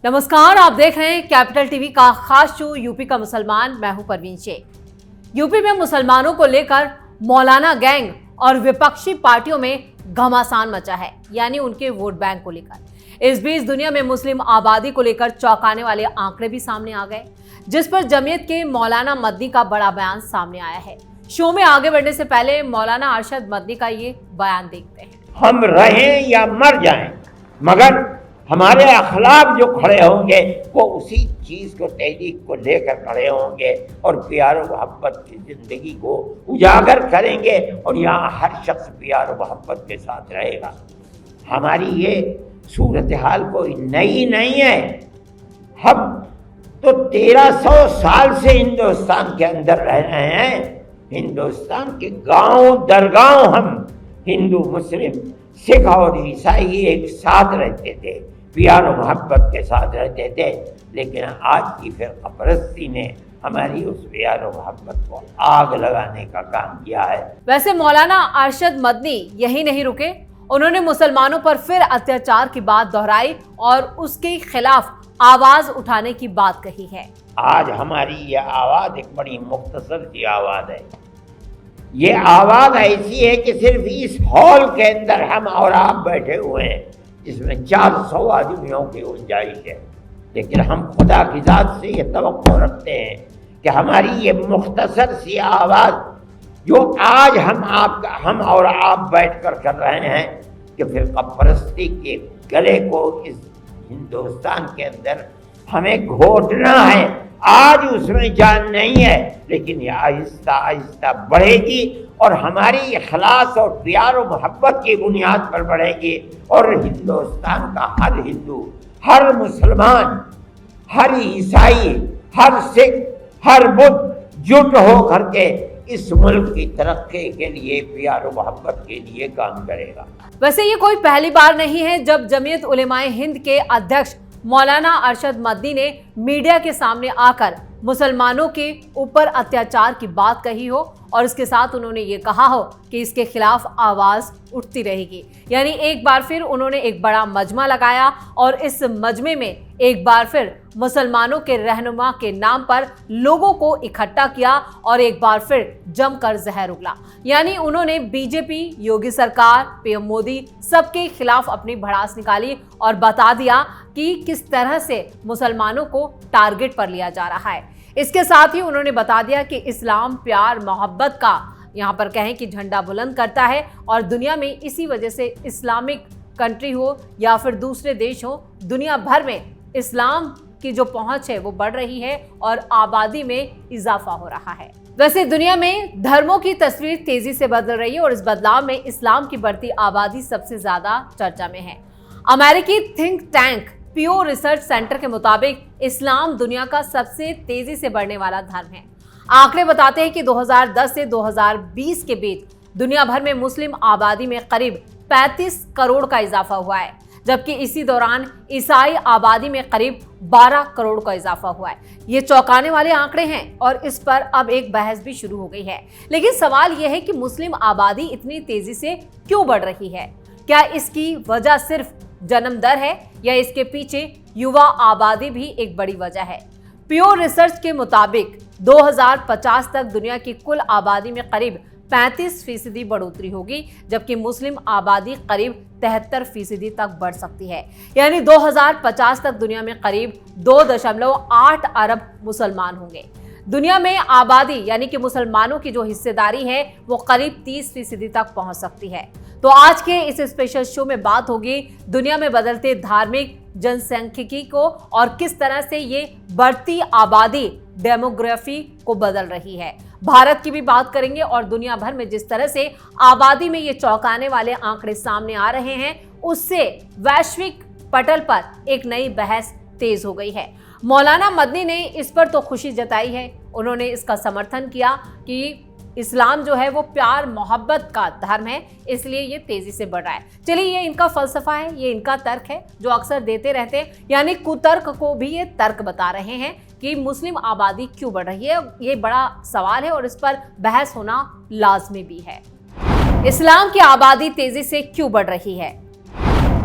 नमस्कार, आप देख रहे हैं कैपिटल टीवी का खास शो यूपी का मुसलमान। मैं हूं परवीन शेख। यूपी में मुसलमानों को लेकर मौलाना गैंग और विपक्षी पार्टियों में घमासान मचा है, यानी उनके वोट बैंक को लेकर। इस बीच दुनिया में मुस्लिम आबादी को लेकर चौंकाने वाले आंकड़े भी सामने आ गए, जिस पर जमीयत के मौलाना मदनी का बड़ा बयान सामने आया है। शो में आगे बढ़ने से पहले मौलाना अरशद मदनी का ये बयान देखते हैं। हम रहें या मर जाएं, मगर हमारे अखलाक जो खड़े होंगे वो उसी चीज़ को, तहरीक को लेकर खड़े होंगे और प्यार और मोहब्बत की ज़िंदगी को उजागर करेंगे और यहाँ हर शख्स प्यार और मोहब्बत के साथ रहेगा। हमारी ये सूरत हाल कोई नई नहीं है। हम तो 1300 साल से हिंदुस्तान के अंदर रह रहे हैं। हिंदुस्तान के गांव दरगाह हम हिंदू, मुस्लिम, सिख और ईसाई एक साथ रहते थे, प्यार और मोहब्बत के साथ रहते थे। लेकिन आज की फिरका परस्ती ने हमारी उस प्यार और मोहब्बत को आग लगाने का काम किया है। वैसे मौलाना अरशद मदनी यही नहीं रुके, उन्होंने मुसलमानों पर फिर अत्याचार की बात दोहराई और उसके खिलाफ आवाज उठाने की बात कही है। आज हमारी यह आवाज एक बड़ी मुख्तसर सी आवाज है। ये आवाज ऐसी है कि सिर्फ इस हॉल के अंदर हम और आप बैठे हुए हैं, जिसमें 400 आदमियों की गुंजाइश है। लेकिन हम खुदा की जात से ये तवक्को रखते हैं कि हमारी ये मुख्तसर सी आवाज़ जो आज हम और आप बैठकर कर रहे हैं कि फिरका परस्ती के गले को इस हिंदुस्तान के अंदर हमें घोटना है। आज उसमें जान नहीं है, लेकिन ये आहिस्ता आहिस्ता बढ़ेगी और हमारी इखलास और प्यार और मोहब्बत की बुनियाद पर बढ़ेगी। और हिंदुस्तान का हर हिंदू, हर मुसलमान, हर ईसाई, हर सिख, हर बुद्ध जुट हो करके इस मुल्क की तरक्की के लिए, प्यार और मोहब्बत के लिए काम करेगा। वैसे ये कोई पहली बार नहीं है जब जमीयत उलेमाए हिंद के अध्यक्ष मौलाना अरशद मदनी ने मीडिया के सामने आकर मुसलमानों के ऊपर अत्याचार की बात कही हो और इसके साथ उन्होंने ये कहा हो कि इसके खिलाफ आवाज उठती रहेगी। यानी एक बार फिर उन्होंने एक बड़ा मजमा लगाया और इस मजमे में एक बार फिर मुसलमानों के रहनुमा के नाम पर लोगों को इकट्ठा किया और एक बार फिर जमकर जहर उगला। यानी उन्होंने बीजेपी, योगी सरकार, पीएम मोदी सबके खिलाफ अपनी भड़ास निकाली और बता दिया कि किस तरह से मुसलमानों को टारगेट पर लिया जा रहा है। इसके साथ ही उन्होंने बता दिया कि इस्लाम प्यार मोहब्बत का, यहाँ पर कहें कि झंडा बुलंद करता है और दुनिया में इसी वजह से इस्लामिक कंट्री हो या फिर दूसरे देश हो, दुनिया भर में इस्लाम की जो पहुंच है वो बढ़ रही है और आबादी में इजाफा हो रहा है। वैसे दुनिया में धर्मों की तस्वीर तेजी से बदल रही है और इस बदलाव में इस्लाम की बढ़ती आबादी सबसे ज्यादा चर्चा में है। अमेरिकी थिंक टैंक प्यू रिसर्च सेंटर के मुताबिक इस्लाम दुनिया का सबसे तेजी से बढ़ने वाला धर्म है। आंकड़े बताते हैं कि 2010 से 2020 के बीच दुनिया भर में मुस्लिम आबादी में करीब 35 करोड़ का इजाफा हुआ है, जबकि इसी दौरान ईसाई आबादी में करीब 12 करोड़ का इजाफा हुआ है। ये चौंकाने वाले आंकड़े हैं और इस पर अब एक बहस भी शुरू हो गई है। लेकिन सवाल यह है कि मुस्लिम आबादी इतनी तेजी से क्यों बढ़ रही है? क्या इसकी वजह सिर्फ जन्म दर है या इसके पीछे युवा आबादी भी एक बड़ी वजह है? प्यू रिसर्च के मुताबिक 2050 तक दुनिया की कुल आबादी में करीब 35% बढ़ोतरी होगी, जबकि मुस्लिम आबादी करीब 73% तक बढ़ सकती है। यानी 2050 तक दुनिया में करीब 2.8 अरब मुसलमान होंगे। दुनिया में आबादी यानी कि मुसलमानों की जो हिस्सेदारी है वो करीब 30% तक पहुंच सकती है। तो आज के इस स्पेशल शो में बात होगी दुनिया में बदलते धार्मिक जनसांख्यिकी को और किस तरह से ये बढ़ती आबादी डेमोग्राफी को बदल रही है। भारत की भी बात करेंगे और दुनिया भर में जिस तरह से आबादी में ये चौंकाने वाले आंकड़े सामने आ रहे हैं, उससे वैश्विक पटल पर एक नई बहस तेज हो गई है। मौलाना मदनी ने इस पर तो खुशी जताई है, उन्होंने इसका समर्थन किया कि इस्लाम जो है वो प्यार मोहब्बत का धर्म है, इसलिए ये तेजी से बढ़ रहा है। चलिए, ये इनका फलसफा है, ये इनका तर्क है जो अक्सर देते रहते हैं, यानी कुतर्क को भी ये तर्क बता रहे हैं कि मुस्लिम आबादी क्यों बढ़ रही है। ये बड़ा सवाल है और इस पर बहस होना लाजमी भी है। इस्लाम की आबादी तेजी से क्यों बढ़ रही है?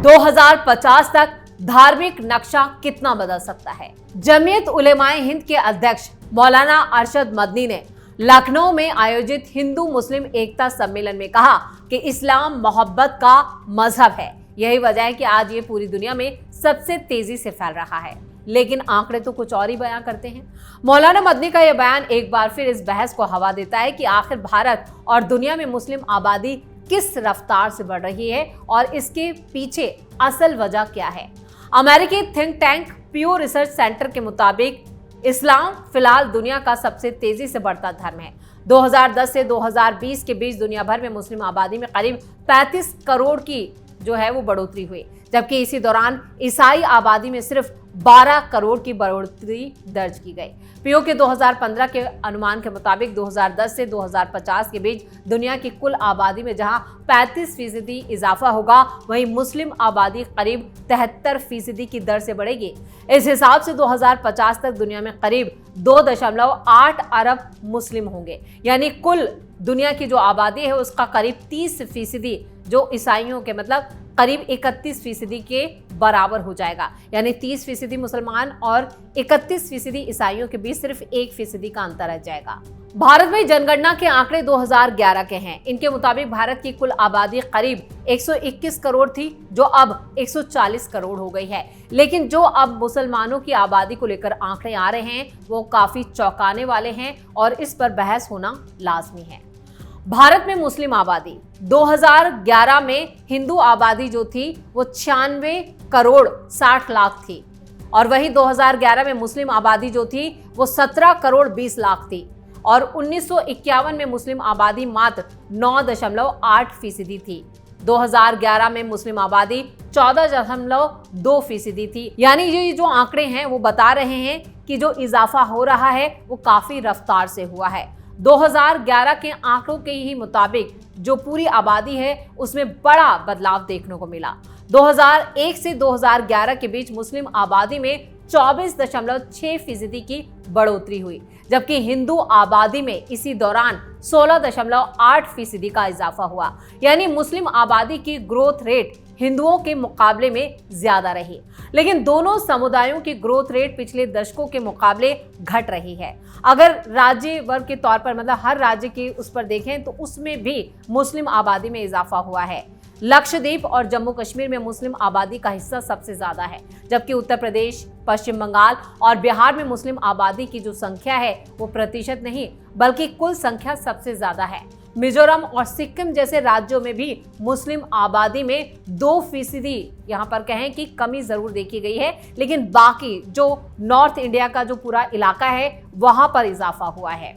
2050 तक धार्मिक नक्शा कितना बदल सकता है। जमीयत उलेमाए हिंद के अध्यक्ष मौलाना अरशद मदनी ने लखनऊ में आयोजित हिंदू मुस्लिम एकता सम्मेलन में कहा कि इस्लाम मोहब्बत का मजहब है। यही वजह है कि आज ये पूरी दुनिया में सबसे तेजी से फैल रहा है, लेकिन आंकड़े तो कुछ और ही बयां करते हैं। मौलाना मदनी का यह बयान एक बार फिर इस बहस को हवा देता है कि आखिर भारत और दुनिया में मुस्लिम आबादी किस रफ्तार से बढ़ रही है और इसके पीछे असल वजह क्या है। अमेरिकी थिंक टैंक प्यू रिसर्च सेंटर के मुताबिक इस्लाम फिलहाल दुनिया का सबसे तेजी से बढ़ता धर्म है। 2010 से 2020 के बीच दुनिया भर में मुस्लिम आबादी में करीब 35 करोड़ की जो है वो बढ़ोतरी हुई, जबकि इसी दौरान ईसाई आबादी में सिर्फ 12 करोड़ की बढ़ोतरी दर्ज की गई। पीओ के 2015 के अनुमान के मुताबिक 2010 से 2050 के बीच दुनिया की कुल आबादी में जहां 35% इजाफा होगा, वहीं मुस्लिम आबादी करीब 73% की दर से बढ़ेगी। इस हिसाब से 2050 तक दुनिया में करीब 2.8 अरब मुस्लिम होंगे, यानी कुल दुनिया की जो आबादी है उसका करीब 30% जो ईसाइयों के मतलब करीब 31% के बराबर हो जाएगा। यानी 30% मुसलमान और 31% ईसाइयों के बीच सिर्फ 1% का अंतर रह जाएगा। भारत में जनगणना के आंकड़े 2011 के हैं। इनके मुताबिक भारत की कुल आबादी करीब 121 करोड़ थी, जो अब 140 करोड़ हो गई है। लेकिन जो अब मुसलमानों की आबादी को लेकर आंकड़े आ रहे हैं वो काफी चौंकाने वाले हैं और इस पर बहस होना लाजमी है। भारत में मुस्लिम आबादी 2011 में हिंदू आबादी जो थी वो 96 करोड़ 60 लाख थी और वही 2011 में मुस्लिम आबादी जो थी वो 17 करोड़ 20 लाख थी और 1951 में मुस्लिम आबादी मात्र 9.8% थी। 2011 में मुस्लिम आबादी 14.2% थी। यानी ये जो आंकड़े हैं वो बता रहे हैं कि जो इजाफा हो रहा है वो काफी रफ्तार से हुआ है। 2011 के आंकड़ों के ही मुताबिक जो पूरी आबादी है उसमें बड़ा बदलाव देखने को मिला। 2001 से 2011 के बीच मुस्लिम आबादी में 24.6% की बढ़ोतरी हुई, जबकि हिंदू आबादी में इसी दौरान 16.8% का इजाफा हुआ। यानी मुस्लिम आबादी की ग्रोथ रेट हिंदुओं के मुकाबले में ज्यादा रही, लेकिन दोनों समुदायों की ग्रोथ रेट पिछले दशकों के मुकाबले घट रही है। अगर राज्य वर्ग के तौर पर मतलब हर राज्य की उस पर देखें तो उसमें भी मुस्लिम आबादी में इजाफा हुआ है। लक्षद्वीप और जम्मू कश्मीर में मुस्लिम आबादी का हिस्सा सबसे ज्यादा है, जबकि उत्तर प्रदेश, पश्चिम बंगाल और बिहार में मुस्लिम आबादी की जो संख्या है वो प्रतिशत नहीं बल्कि कुल संख्या सबसे ज्यादा है। मिजोरम और सिक्किम जैसे राज्यों में भी मुस्लिम आबादी में 2% यहाँ पर कहें कि कमी जरूर देखी गई है, लेकिन बाकी जो नॉर्थ इंडिया का जो पूरा इलाका है वहां पर इजाफा हुआ है।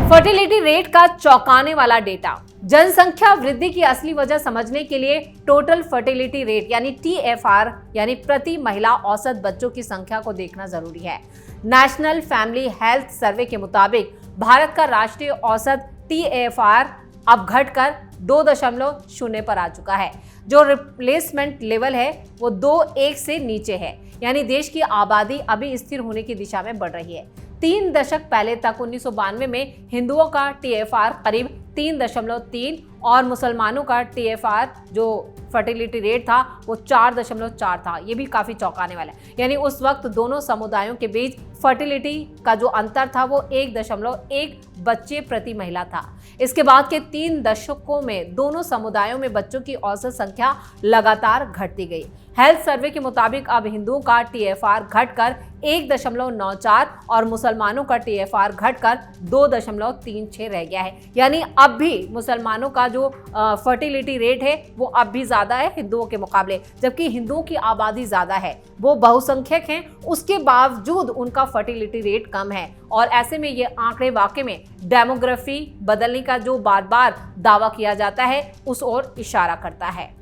फर्टिलिटी रेट का चौंकाने वाला डेटा। जनसंख्या वृद्धि की असली वजह समझने के लिए टोटल फर्टिलिटी रेट यानी TFR यानी प्रति महिला औसत बच्चों की संख्या को देखना जरूरी है। नेशनल फैमिली हेल्थ सर्वे के मुताबिक भारत का राष्ट्रीय औसत TFR अब घटकर 2.0 पर आ चुका है। जो रिप्लेसमेंट लेवल है वो 2.1 से नीचे है, यानी देश की आबादी अभी स्थिर होने की दिशा में बढ़ रही है। 3 दशक पहले तक 1992 में हिंदुओं का TFR करीब 3.3 और मुसलमानों का TFR जो फर्टिलिटी रेट था वो 4.4 था। ये भी काफी चौंकाने वाला है। यानी उस वक्त दोनों समुदायों के बीच फर्टिलिटी का जो अंतर था वो 1.1 बच्चे प्रति महिला था। इसके बाद के 3 दशकों में दोनों समुदायों में बच्चों की औसत संख्या लगातार घटती गई। हेल्थ सर्वे के मुताबिक अब हिंदुओं का TFR घटकर 1.94 और मुसलमानों का TFR घटकर 2.36 रह गया है। यानी अब भी मुसलमानों का जो फर्टिलिटी रेट है वो अब भी ज्यादा है हिंदुओं के मुकाबले, जबकि हिंदुओं की आबादी ज्यादा है, वो बहुसंख्यक हैं, उसके बावजूद उनका फर्टिलिटी रेट कम है। और ऐसे में ये आंकड़े वाकई में डेमोग्राफी बदलने का जो बार बार दावा किया जाता है उस ओर इशारा करता है।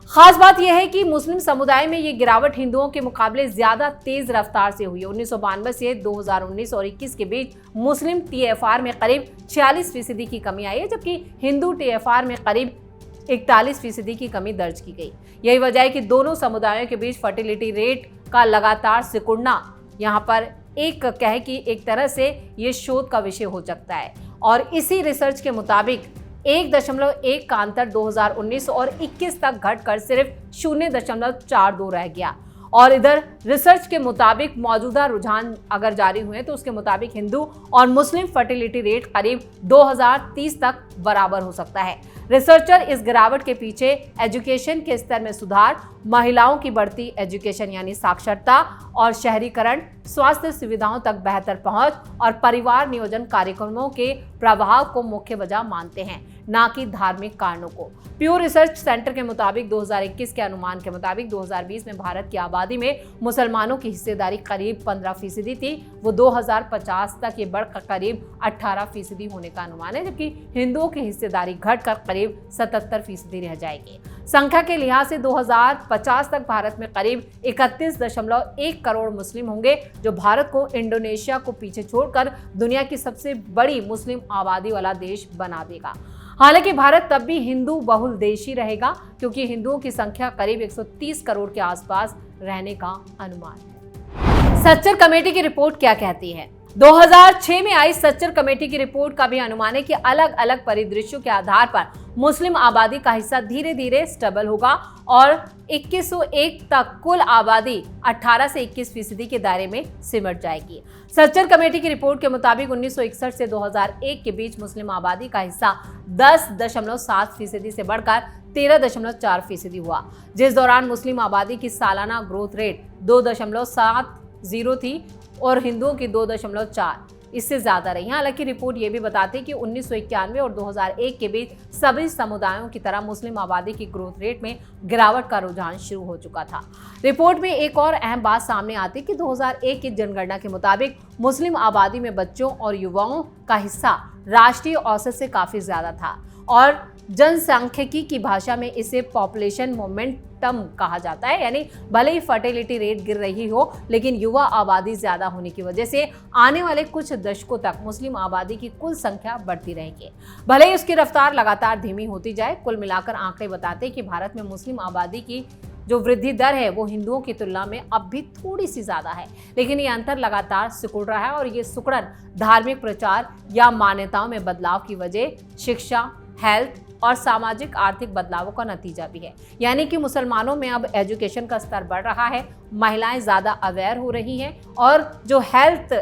खास बात यह है कि मुस्लिम समुदाय में ये गिरावट हिंदुओं के मुकाबले ज्यादा तेज रफ्तार से हुई है। 1992 से 2019 और 21 के बीच मुस्लिम TFR में करीब 46% की कमी आई है, जबकि हिंदू TFR में करीब 41% की कमी दर्ज की गई। यही वजह है कि दोनों समुदायों के बीच फर्टिलिटी रेट का लगातार सिकुड़ना यहाँ पर एक कहे कि एक तरह से ये शोध का विषय हो सकता है। और इसी रिसर्च के मुताबिक 1.1 का अंतर 2019 और 21 तक घटकर सिर्फ 0.42 रह गया। और इधर रिसर्च के मुताबिक मौजूदा रुझान अगर जारी हुए तो उसके मुताबिक हिंदू और मुस्लिम फर्टिलिटी रेट करीब 2030 तक बराबर हो सकता है। रिसर्चर इस गिरावट के पीछे एजुकेशन के स्तर में सुधार, महिलाओं की बढ़ती एजुकेशन यानी साक्षरता और शहरीकरण, स्वास्थ्य सुविधाओं तक बेहतर पहुंच और परिवार नियोजन कार्यक्रमों के प्रभाव को मुख्य वजह मानते हैं, ना कि धार्मिक कारणों को। प्यू रिसर्च सेंटर के मुताबिक 2021 के अनुमान के मुताबिक 2020 में भारत की आबादी में मुसलमानों की हिस्सेदारी करीब 15% थी। वो 2050 तक ये बढ़कर करीब 18% होने का अनुमान है, जबकि हिंदुओं की हिस्सेदारी घटकर करीब 77% रह जाएगी। संख्या के लिहाज से 2050 तक भारत में करीब 31.1 करोड़ मुस्लिम होंगे, जो भारत को इंडोनेशिया को पीछे छोड़कर दुनिया की सबसे बड़ी मुस्लिम आबादी वाला देश बना देगा। हालांकि भारत तब भी हिंदू बहुल देश ही रहेगा, क्योंकि हिंदुओं की संख्या करीब 130 करोड़ के आसपास रहने का अनुमान है। सच्चर कमेटी की रिपोर्ट क्या कहती है? 2006 में आई सच्चर कमेटी की रिपोर्ट का भी अनुमान है कि अलग अलग परिदृश्यों के आधार पर मुस्लिम आबादी का हिस्सा धीरे धीरे स्टेबल होगा और 2101 तक कुल आबादी 18 से 21% के दायरे में सिमट जाएगी। सच्चर कमेटी की रिपोर्ट के मुताबिक 1961 से 2001 के बीच मुस्लिम आबादी का हिस्सा 10.7% से बढ़कर 13.4% हुआ, जिस दौरान मुस्लिम आबादी की सालाना ग्रोथ रेट 2.70 थी और हिंदुओं की 2.4 इससे ज्यादा रही। हालांकि रिपोर्ट ये भी बताती है कि 1991 और 2001 के बीच सभी समुदायों की तरह मुस्लिम आबादी की ग्रोथ रेट में गिरावट का रुझान शुरू हो चुका था। रिपोर्ट में एक और अहम बात सामने आती है कि 2001 की जनगणना के मुताबिक मुस्लिम आबादी में बच्चों और युवाओं का हिस्सा राष्ट्रीय औसत से काफी ज्यादा था और जनसांख्यिकी की भाषा में इसे पॉपुलेशन मोमेंटम कहा जाता है। यानी भले ही फर्टिलिटी रेट गिर रही हो, लेकिन युवा आबादी ज्यादा होने की वजह से आने वाले कुछ दशकों तक मुस्लिम आबादी की कुल संख्या बढ़ती रहेगी, भले ही उसकी रफ्तार लगातार धीमी होती जाए। कुल मिलाकर आंकड़े बताते हैं कि भारत में मुस्लिम आबादी की जो वृद्धि दर है वो हिंदुओं की तुलना में अब भी थोड़ी सी ज्यादा है, लेकिन ये अंतर लगातार सिकुड़ रहा है और ये सिकुड़न धार्मिक प्रचार या मान्यताओं में बदलाव की वजह, शिक्षा, हेल्थ और सामाजिक आर्थिक बदलावों का नतीजा भी है। यानी कि मुसलमानों में अब एजुकेशन का स्तर बढ़ रहा है, महिलाएं ज्यादा अवेयर हो रही हैं और जो हेल्थ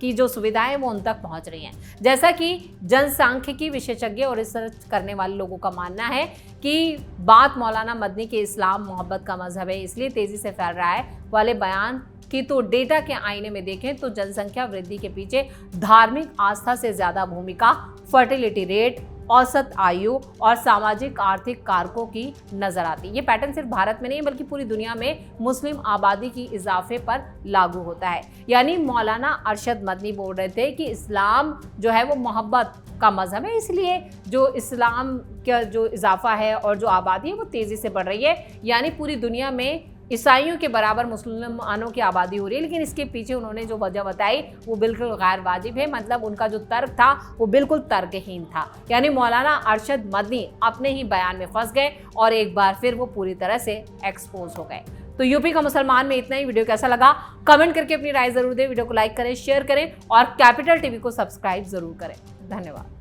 की जो सुविधाएं वो उन तक पहुंच रही हैं। जैसा कि जनसांख्यिकी विशेषज्ञ और रिसर्च करने वाले लोगों का मानना है कि बात मौलाना मदनी के इस्लाम मोहब्बत का मजहब है इसलिए तेजी से फैल रहा है वाले बयान की तो डेटा के आईने में देखें तो जनसंख्या वृद्धि के पीछे धार्मिक आस्था से ज्यादा भूमिका फर्टिलिटी रेट, औसत आयु और सामाजिक आर्थिक कारकों की नजर आती है। ये पैटर्न सिर्फ भारत में नहीं बल्कि पूरी दुनिया में मुस्लिम आबादी की इजाफे पर लागू होता है। यानी मौलाना अरशद मदनी बोल रहे थे कि इस्लाम जो है वो मोहब्बत का मजहब है, इसलिए जो इस्लाम का जो इजाफा है और जो आबादी है वो तेजी से बढ़ रही है। यानी पूरी दुनिया में ईसाइयों के बराबर मुसलमानों की आबादी हो रही है, लेकिन इसके पीछे उन्होंने जो वजह बताई वो बिल्कुल गैर वाजिब है। मतलब उनका जो तर्क था वो बिल्कुल तर्कहीन था। यानी मौलाना अरशद मदनी अपने ही बयान में फंस गए और एक बार फिर वो पूरी तरह से एक्सपोज हो गए। तो यूपी का मुसलमान में इतना ही। वीडियो कैसा लगा कमेंट करके अपनी राय जरूर दें, वीडियो को लाइक करें, शेयर करें और कैपिटल टीवी को सब्सक्राइब जरूर करें। धन्यवाद।